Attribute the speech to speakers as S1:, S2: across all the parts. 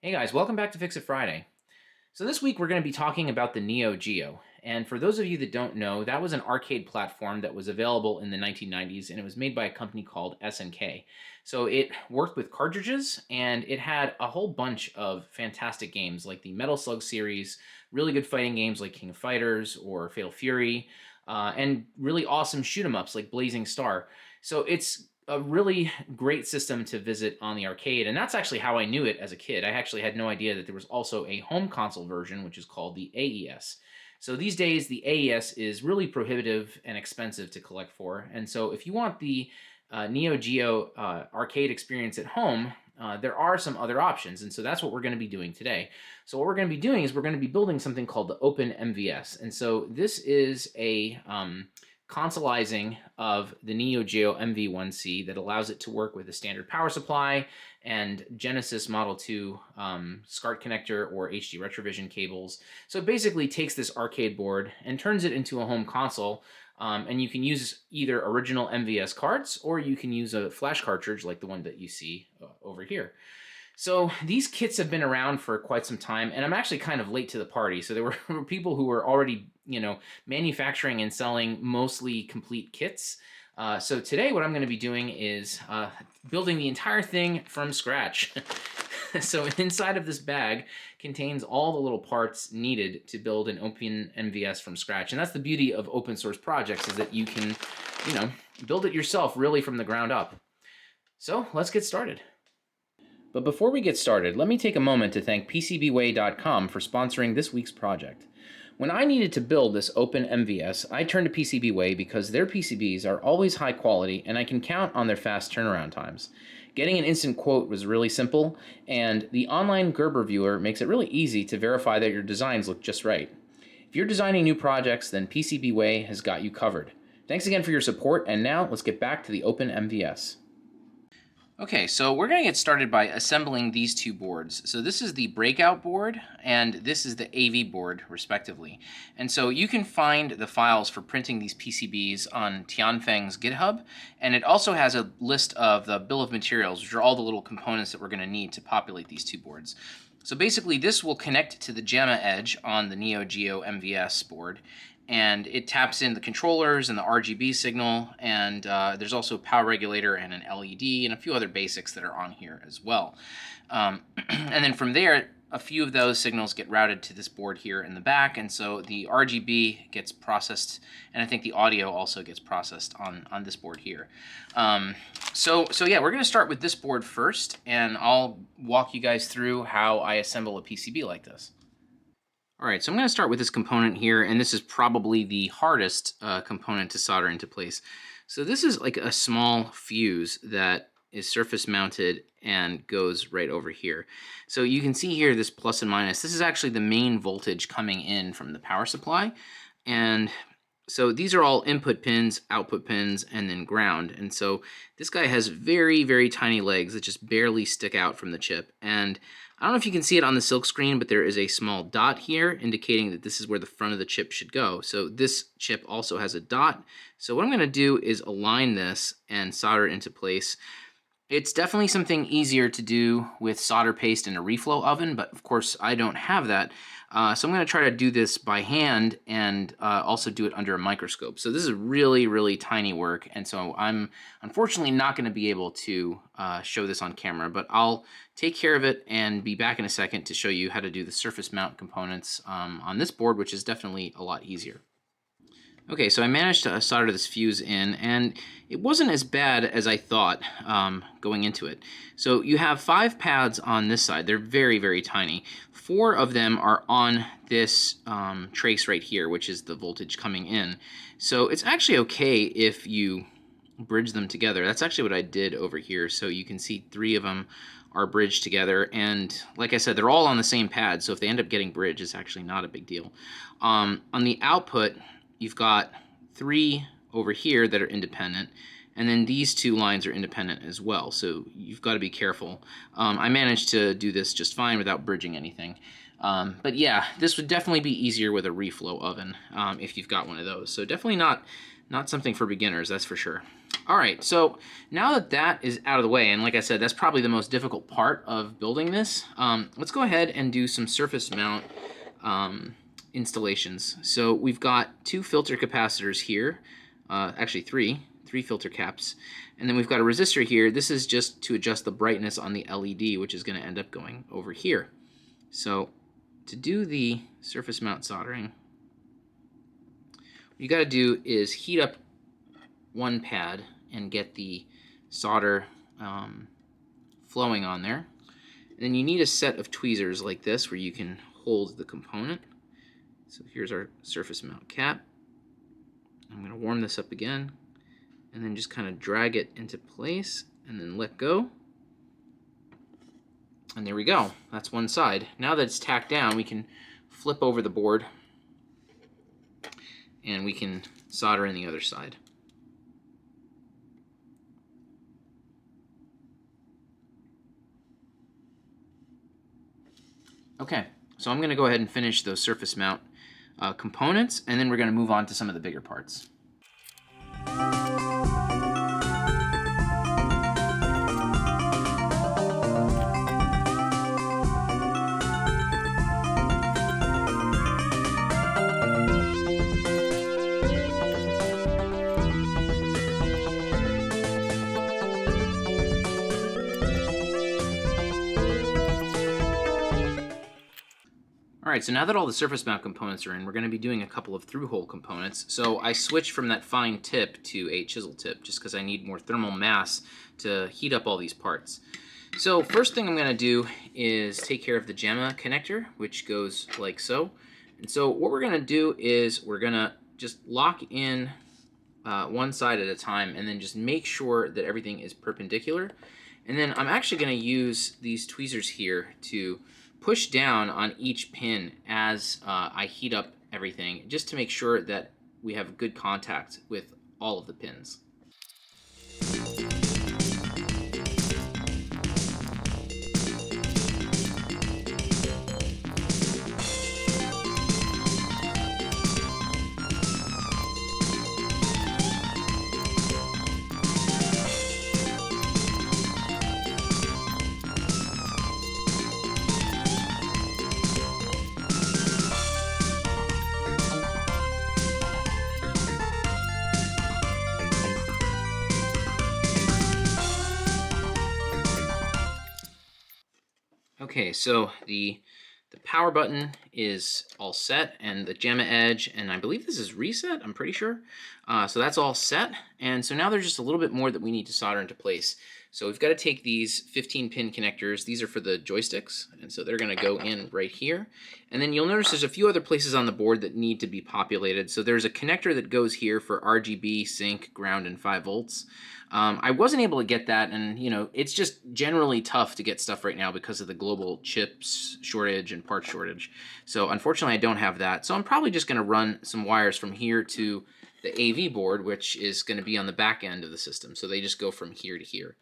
S1: Hey guys, welcome back to Fix It Friday. So this week we're going to be talking about the Neo Geo. And for those of you that don't know, that was an arcade platform that was available in the 1990s, and it was made by a company called SNK. So it worked with cartridges, and it had a whole bunch of fantastic games like the Metal Slug series, really good fighting games like King of Fighters or Fatal Fury, and really awesome shoot 'em ups like Blazing Star. So it's a really great system to visit on the arcade, and that's actually how I knew it as a kid. I actually had no idea that there was also a home console version, which is called the AES. So these days, the AES is really prohibitive and expensive to collect for, and so if you want the Neo Geo arcade experience at home, there are some other options, and so that's what we're going to be doing today. So what we're going to be doing is we're going to be building something called the OpenMVS, and so this is a consoleizing of the Neo Geo MV1C that allows it to work with a standard power supply and Genesis Model 2 SCART connector or HD Retrovision cables. So it basically takes this arcade board and turns it into a home console. And you can use either original MVS carts or you can use a flash cartridge like the one that you see over here. So these kits have been around for quite some time, and I'm actually kind of late to the party. So there were people who were already, manufacturing and selling mostly complete kits. So today what I'm going to be doing is building the entire thing from scratch. So inside of this bag contains all the little parts needed to build an OpenMVS from scratch. And that's the beauty of open source projects, is that you can, build it yourself really from the ground up. So let's get started. But before we get started, let me take a moment to thank PCBWay.com for sponsoring this week's project. When I needed to build this OpenMVS, I turned to PCBWay because their PCBs are always high quality and I can count on their fast turnaround times. Getting an instant quote was really simple, and the online Gerber viewer makes it really easy to verify that your designs look just right. If you're designing new projects, then PCBWay has got you covered. Thanks again for your support, and now let's get back to the OpenMVS. Okay, so we're going to get started by assembling these two boards. So this is the breakout board, and this is the AV board, respectively. And so you can find the files for printing these PCBs on Tianfeng's GitHub, and it also has a list of the bill of materials, which are all the little components that we're going to need to populate these two boards. So basically, this will connect to the Gemma edge on the Neo Geo MVS board, and it taps in the controllers and the RGB signal, and there's also a power regulator and an LED and a few other basics that are on here as well. And then from there, a few of those signals get routed to this board here in the back, and so the RGB gets processed, and I think the audio also gets processed on this board here. So yeah, we're going to start with this board first, and I'll walk you guys through how I assemble a PCB like this. All right, so I'm going to start with this component here, and this is probably the hardest component to solder into place. So this is like a small fuse that is surface mounted and goes right over here. So you can see here this plus and minus. This is actually the main voltage coming in from the power supply. And so these are all input pins, output pins, and then ground. And so this guy has very, very tiny legs that just barely stick out from the chip. And I don't know if you can see it on the silk screen, but there is a small dot here indicating that this is where the front of the chip should go. So this chip also has a dot. So what I'm going to do is align this and solder it into place. It's definitely something easier to do with solder paste in a reflow oven, but of course I don't have that. So I'm going to try to do this by hand and also do it under a microscope. So this is really, really tiny work, and so I'm unfortunately not going to be able to show this on camera, but I'll take care of it and be back in a second to show you how to do the surface mount components on this board, which is definitely a lot easier. Okay, so I managed to solder this fuse in, and it wasn't as bad as I thought going into it. So you have 5 pads on this side. They're very, very tiny. 4 of them are on this trace right here, which is the voltage coming in. So it's actually okay if you bridge them together. That's actually what I did over here. So you can see 3 of them are bridged together, and like I said, they're all on the same pad, so if they end up getting bridged, it's actually not a big deal. On the output, you've got 3 over here that are independent, and then these 2 lines are independent as well, so you've got to be careful. I managed to do this just fine without bridging anything. But yeah, this would definitely be easier with a reflow oven if you've got one of those. So definitely not something for beginners, that's for sure. All right, so now that that is out of the way, and like I said, that's probably the most difficult part of building this, let's go ahead and do some surface mount installations. So we've got 2 filter capacitors here, actually three filter caps, and then we've got a resistor here. This is just to adjust the brightness on the LED, which is going to end up going over here. So to do the surface mount soldering, what you got to do is heat up one pad and get the solder flowing on there. And then you need a set of tweezers like this where you can hold the component. So here's our surface mount cap. I'm going to warm this up again and then just kind of drag it into place and then let go. And there we go. That's one side. Now that it's tacked down, we can flip over the board and we can solder in the other side. Okay, so I'm going to go ahead and finish those surface mount components, and then we're going to move on to some of the bigger parts. Alright, so now that all the surface mount components are in, we're going to be doing a couple of through-hole components. So I switched from that fine tip to a chisel tip, just because I need more thermal mass to heat up all these parts. So first thing I'm going to do is take care of the Gemma connector, which goes like so. And so what we're going to do is we're going to just lock in one side at a time, and then just make sure that everything is perpendicular. And then I'm actually going to use these tweezers here to push down on each pin as I heat up everything, just to make sure that we have good contact with all of the pins. Okay, so the power button is all set, and the Gemma edge, and I believe this is reset, I'm pretty sure. So that's all set, and so now there's just a little bit more that we need to solder into place. So we've got to take these 15-pin connectors. These are for the joysticks, and so they're going to go in right here. And then you'll notice there's a few other places on the board that need to be populated. So there's a connector that goes here for RGB, sync, ground, and 5 volts. I wasn't able to get that, and it's just generally tough to get stuff right now because of the global chips shortage and part shortage. So unfortunately, I don't have that. So I'm probably just going to run some wires from here to the AV board, which is going to be on the back end of the system. So they just go from here to here.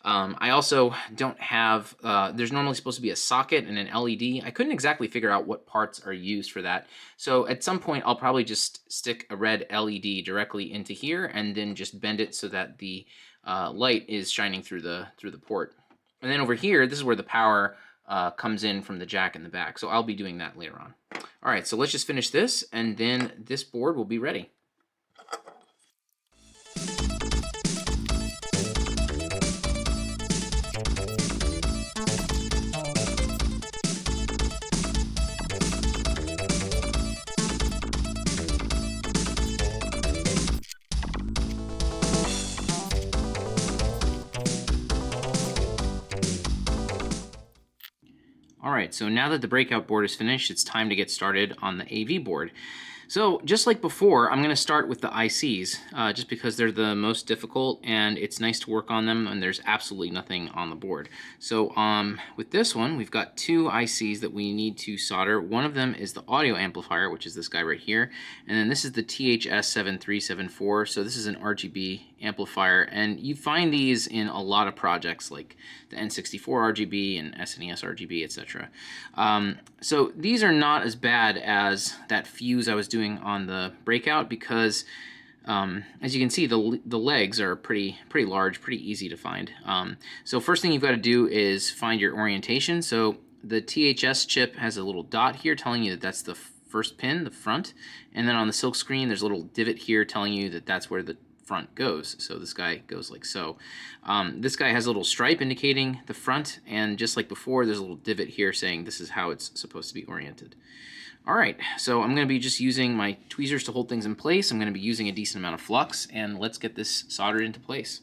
S1: I also don't have, there's normally supposed to be a socket and an LED. I couldn't exactly figure out what parts are used for that. So at some point, I'll probably just stick a red LED directly into here and then just bend it so that the light is shining through the port. And then over here, this is where the power comes in from the jack in the back. So I'll be doing that later on. All right, so let's just finish this, and then this board will be ready. Alright, so now that the breakout board is finished, it's time to get started on the AV board. So just like before, I'm going to start with the ICs, just because they're the most difficult and it's nice to work on them and there's absolutely nothing on the board. So with this one, we've got 2 ICs that we need to solder. One of them is the audio amplifier, which is this guy right here, and then this is the THS7374, so this is an RGB amplifier, and you find these in a lot of projects like the N64 RGB and SNES RGB, etc. So these are not as bad as that fuse I was doing on the breakout, because As you can see, the legs are pretty large, pretty easy to find. So first thing you've got to do is find your orientation. So the THS chip has a little dot here telling you that that's the first pin, the front, and then on the silk screen there's a little divot here telling you that that's where the front goes. So this guy goes like so. This guy has a little stripe indicating the front, and just like before, there's a little divot here saying this is how it's supposed to be oriented. All right, so I'm going to be just using my tweezers to hold things in place. I'm going to be using a decent amount of flux, and let's get this soldered into place.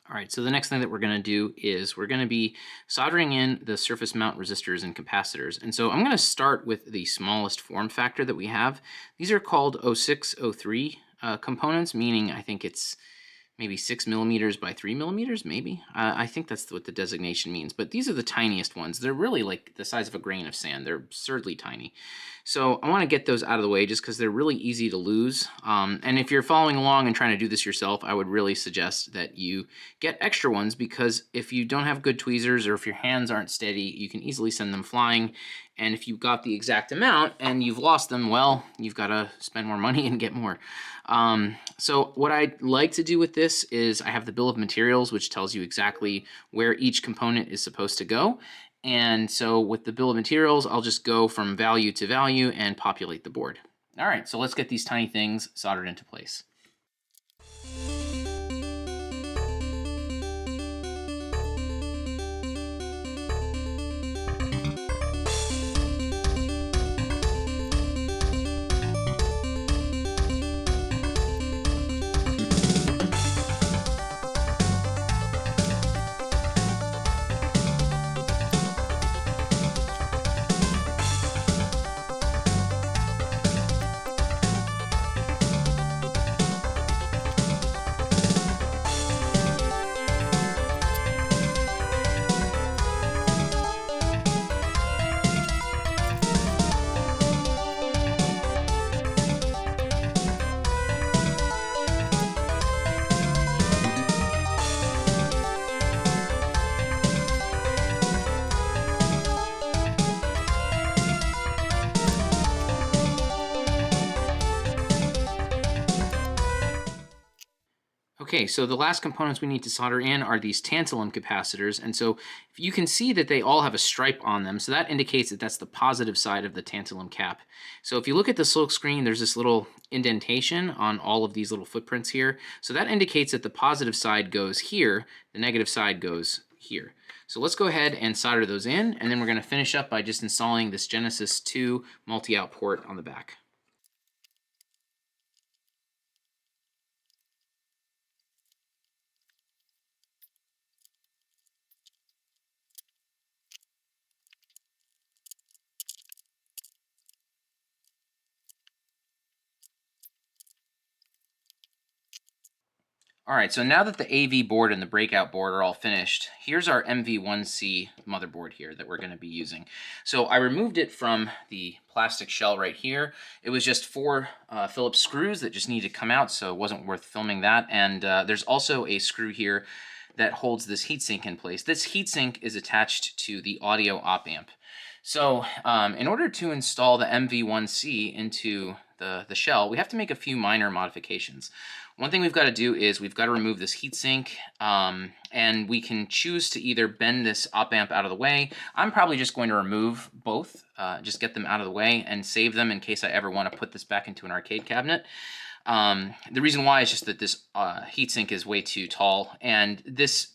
S1: All right, so the next thing that we're going to do is we're going to be soldering in the surface mount resistors and capacitors. And so I'm going to start with the smallest form factor that we have. These are called 0603 components, meaning I think it's maybe 6 millimeters by 3 millimeters, maybe. I think that's what the designation means. But these are the tiniest ones. They're really like the size of a grain of sand. They're absurdly tiny. So I want to get those out of the way just because they're really easy to lose. And if you're following along and trying to do this yourself, I would really suggest that you get extra ones, because if you don't have good tweezers or if your hands aren't steady, you can easily send them flying. And if you've got the exact amount and you've lost them, well, you've got to spend more money and get more. So what I like to do with this is I have the bill of materials, which tells you exactly where each component is supposed to go. And so with the bill of materials, I'll just go from value to value and populate the board. All right, so let's get these tiny things soldered into place. Okay, so the last components we need to solder in are these tantalum capacitors. And so you can see that they all have a stripe on them. So that indicates that that's the positive side of the tantalum cap. So if you look at the silk screen, there's this little indentation on all of these little footprints here. So that indicates that the positive side goes here, the negative side goes here. So let's go ahead and solder those in, and then we're going to finish up by just installing this Genesis 2 multi-out port on the back. All right, so now that the AV board and the breakout board are all finished, here's our MV1C motherboard here that we're going to be using. So I removed it from the plastic shell right here. It was just 4 Phillips screws that just needed to come out, so it wasn't worth filming that. And there's also a screw here that holds this heatsink in place. This heatsink is attached to the audio op amp. So in order to install the MV1C into the shell, we have to make a few minor modifications. One thing we've got to do is we've got to remove this heatsink, and we can choose to either bend this op amp out of the way. I'm probably just going to remove both, just get them out of the way and save them in case I ever want to put this back into an arcade cabinet. The reason why is just that this heatsink is way too tall, and this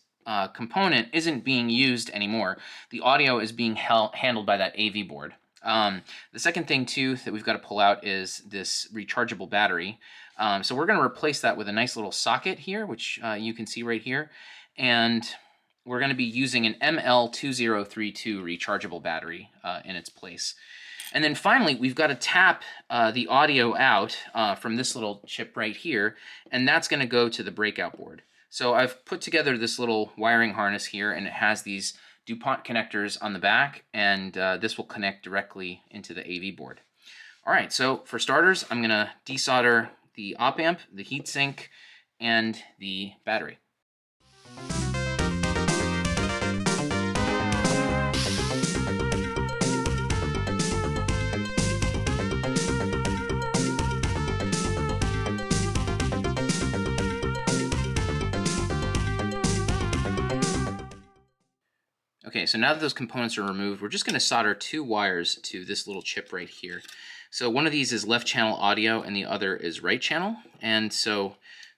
S1: component isn't being used anymore. The audio is being handled by that AV board. The second thing too that we've got to pull out is this rechargeable battery. So we're going to replace that with a nice little socket here, which you can see right here. And we're going to be using an ML2032 rechargeable battery in its place. And then finally, we've got to tap the audio out from this little chip right here, and that's going to go to the breakout board. So I've put together this little wiring harness here, and it has these DuPont connectors on the back, and this will connect directly into the AV board. All right, so for starters, I'm going to desolder the op amp, the heatsink, and the battery. Okay, so now that those components are removed, we're just going to solder 2 wires to this little chip right here. So one of these is left channel audio and the other is right channel. And so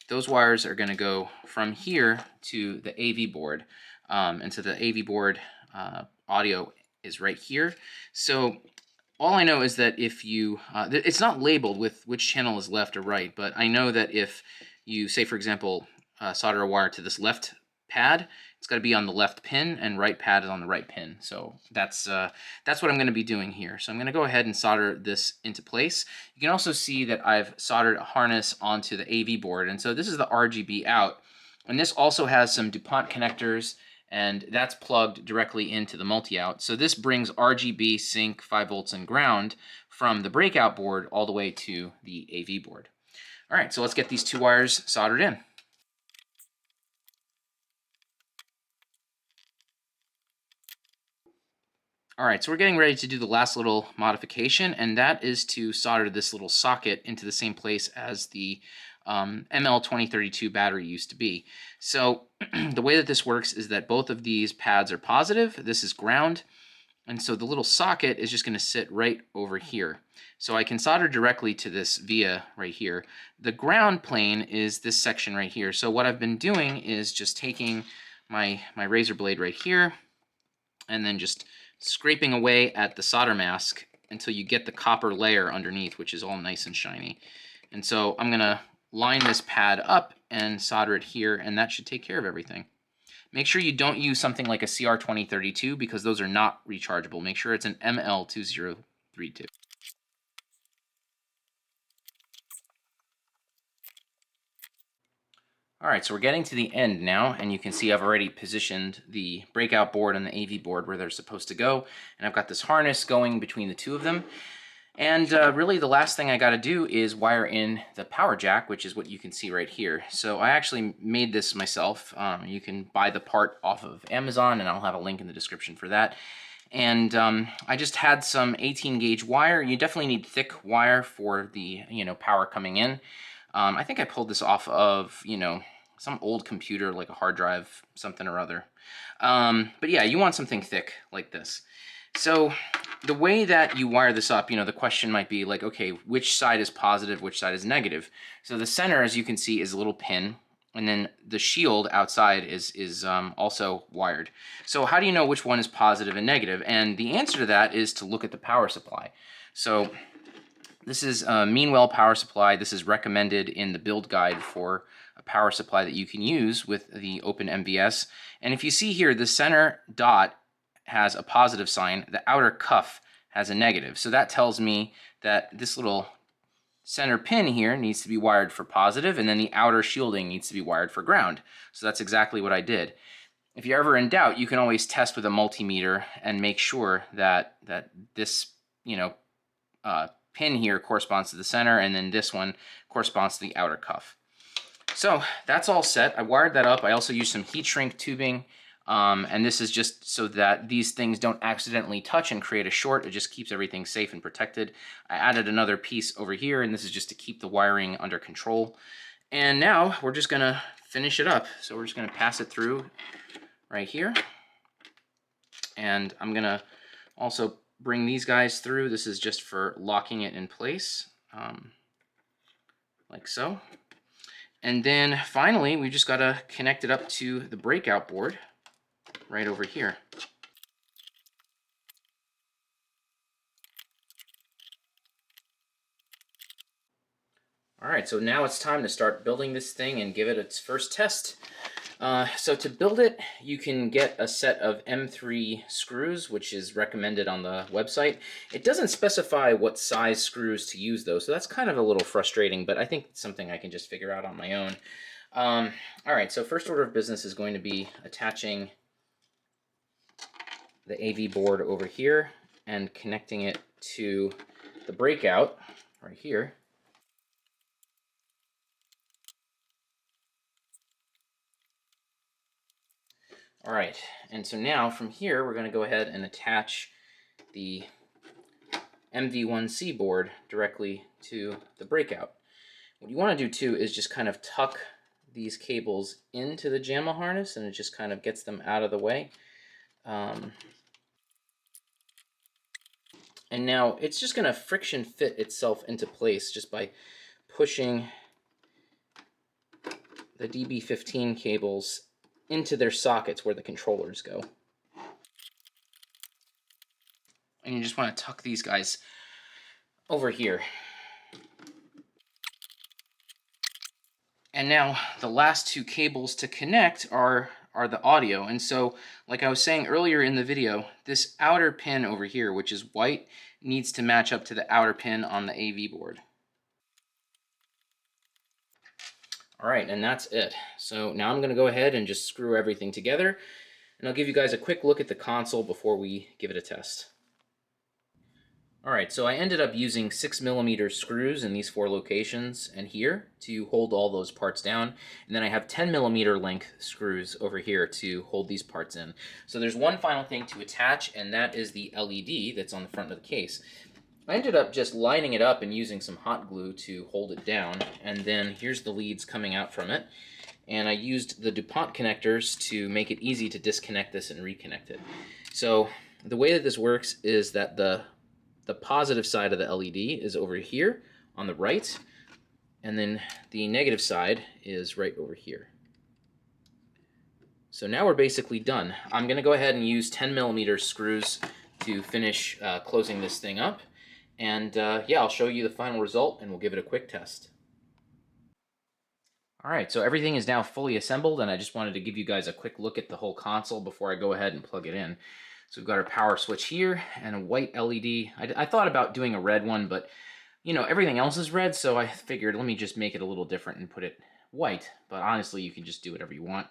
S1: those wires are going to go from here to the AV board. And so the AV board audio is right here. So all I know is that if you, it's not labeled with which channel is left or right, but I know that if you say, for example, solder a wire to this left pad, it's got to be on the left pin, and right pad is on the right pin. So that's what I'm going to be doing here. So I'm going to go ahead and solder this into place. You can also see that I've soldered a harness onto the AV board, and so this is the RGB out, and this also has some DuPont connectors, and that's plugged directly into the multi-out. So this brings RGB, sync, 5 volts, and ground from the breakout board all the way to the AV board. All right, so let's get these 2 wires soldered in. All right, so we're getting ready to do the last little modification, and that is to solder this little socket into the same place as the ML2032 battery used to be. So the way that this works is that both of these pads are positive. This is ground, and so the little socket is just going to sit right over here. So I can solder directly to this via right here. The ground plane is this section right here. So what I've been doing is just taking my razor blade right here and then just scraping away at the solder mask until you get the copper layer underneath, which is all nice and shiny. And so I'm going to line this pad up and solder it here, and that should take care of everything. Make sure you don't use something like a CR2032 because those are not rechargeable. Make sure it's an ML2032. All right, so we're getting to the end now, and you can see I've already positioned the breakout board and the AV board where they're supposed to go, and I've got this harness going between the two of them. And really the last thing I got to do is wire in the power jack, which is what you can see right here. So I actually made this myself. You can buy the part off of Amazon, and I'll have a link in the description for that. And I just had some 18 gauge wire. You definitely need thick wire for the power coming in. I think I pulled this off of some old computer, like a hard drive, something or other. But yeah, you want something thick like this. So the way that you wire this up, the question might be like, okay, which side is positive, which side is negative? So the center, as you can see, is a little pin, and then the shield outside is also wired. So how do you know which one is positive and negative? And the answer to that is to look at the power supply. So this is a Meanwell power supply. This is recommended in the build guide for a power supply that you can use with the OpenMVS. And if you see here, the center dot has a positive sign, the outer cuff has a negative. So that tells me that this little center pin here needs to be wired for positive, and then the outer shielding needs to be wired for ground. So that's exactly what I did. If you're ever in doubt, you can always test with a multimeter and make sure that this pin here corresponds to the center, and then this one corresponds to the outer cuff. So that's all set. I wired that up. I also used some heat shrink tubing, and this is just so that these things don't accidentally touch and create a short. It just keeps everything safe and protected. I added another piece over here, and this is just to keep the wiring under control. And now we're just gonna finish it up. So we're just gonna pass it through right here. And I'm gonna also bring these guys through. This is just for locking it in place, like so. And then finally, we just gotta connect it up to the breakout board right over here. All right, so now it's time to start building this thing and give it its first test. So to build it, you can get a set of M3 screws, which is recommended on the website. It doesn't specify what size screws to use though, so that's kind of a little frustrating, but I think it's something I can just figure out on my own. All right, so first order of business is going to be attaching the AV board over here and connecting it to the breakout right here. All right, and so now from here, we're going to go ahead and attach the MV1C board directly to the breakout. What you want to do too is just kind of tuck these cables into the JAMA harness, and it just kind of gets them out of the way. And now it's just going to friction fit itself into place just by pushing the DB15 cables into their sockets where the controllers go. And you just want to tuck these guys over here. And now the last two cables to connect are the audio. And so, like I was saying earlier in the video, this outer pin over here, which is white, needs to match up to the outer pin on the AV board. All right, and that's it. So now I'm going to go ahead and just screw everything together, and I'll give you guys a quick look at the console before we give it a test. All right, so I ended up using 6mm screws in these 4 locations and here to hold all those parts down. And then I have 10mm length screws over here to hold these parts in. So there's one final thing to attach, and that is the LED that's on the front of the case. I ended up just lining it up and using some hot glue to hold it down. And then here's the leads coming out from it. And I used the DuPont connectors to make it easy to disconnect this and reconnect it. So the way that this works is that the positive side of the LED is over here on the right, and then the negative side is right over here. So now we're basically done. I'm going to go ahead and use 10mm screws to finish closing this thing up, and yeah, I'll show you the final result and we'll give it a quick test. All right, so everything is now fully assembled, and I just wanted to give you guys a quick look at the whole console before I go ahead and plug it in. So we've got our power switch here and a white LED. I thought about doing a red one, but you know, everything else is red, so I figured let me just make it a little different and put it white. But honestly, you can just do whatever you want.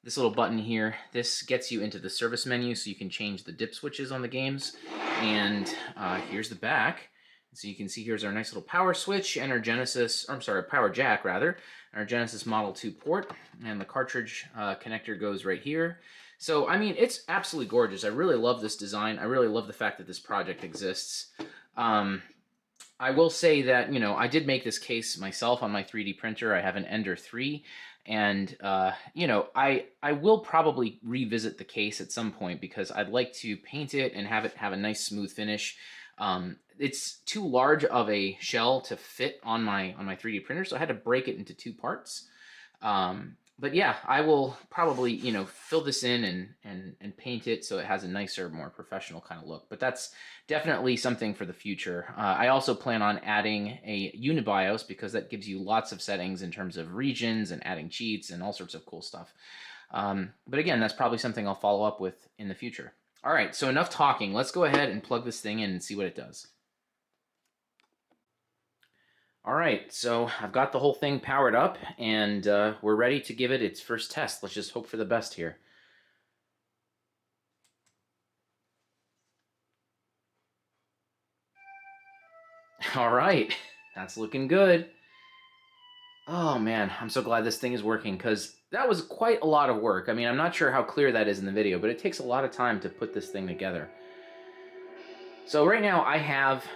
S1: This little button here, this gets you into the service menu so you can change the dip switches on the games. And here's the back. So you can see here's our nice little power switch and our power jack rather, our Genesis Model 2 port, and the cartridge connector goes right here. So, I mean, it's absolutely gorgeous. I really love this design. I really love the fact that this project exists. I will say that, you know, I did make this case myself on my 3D printer. I have an Ender 3, and, you know, I will probably revisit the case at some point because I'd like to paint it and have it have a nice smooth finish. It's too large of a shell to fit on my 3D printer, so I had to break it into 2 parts. But yeah, I will probably, you know, fill this in and paint it so it has a nicer, more professional kind of look. But that's definitely something for the future. I also plan on adding a Unibios because that gives you lots of settings in terms of regions and adding cheats and all sorts of cool stuff. But again, that's probably something I'll follow up with in the future. All right, so enough talking. Let's go ahead and plug this thing in and see what it does. All right, so I've got the whole thing powered up, and we're ready to give it its first test. Let's just hope for the best here. All right, that's looking good. Oh man, I'm so glad this thing is working because that was quite a lot of work. I mean, I'm not sure how clear that is in the video, but it takes a lot of time to put this thing together. So right now I have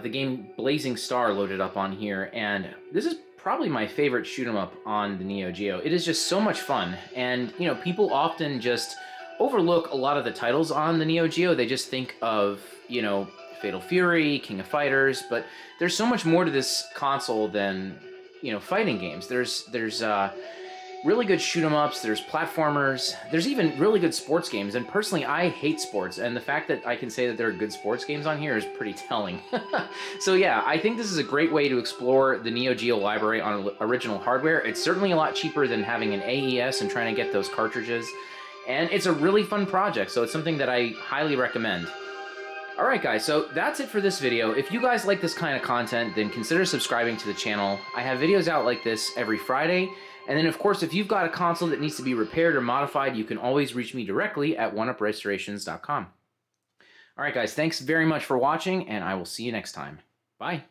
S1: the game Blazing Star loaded up on here, and this is probably my favorite shoot 'em up on the Neo Geo. It is just so much fun, and you know, people often just overlook a lot of the titles on the Neo Geo. They just think of, you know, Fatal Fury, King of Fighters, but there's so much more to this console than, you know, fighting games. There's really good shoot 'em ups, there's platformers, there's even really good sports games, and personally I hate sports, and the fact that I can say that there are good sports games on here is pretty telling. So yeah, I think this is a great way to explore the Neo Geo library on original hardware. It's certainly a lot cheaper than having an AES and trying to get those cartridges, and it's a really fun project, so it's something that I highly recommend. Alright guys, so that's it for this video. If you guys like this kind of content, then consider subscribing to the channel. I have videos out like this every Friday. And then, of course, if you've got a console that needs to be repaired or modified, you can always reach me directly at oneuprestorations.com. All right, guys, thanks very much for watching, and I will see you next time. Bye.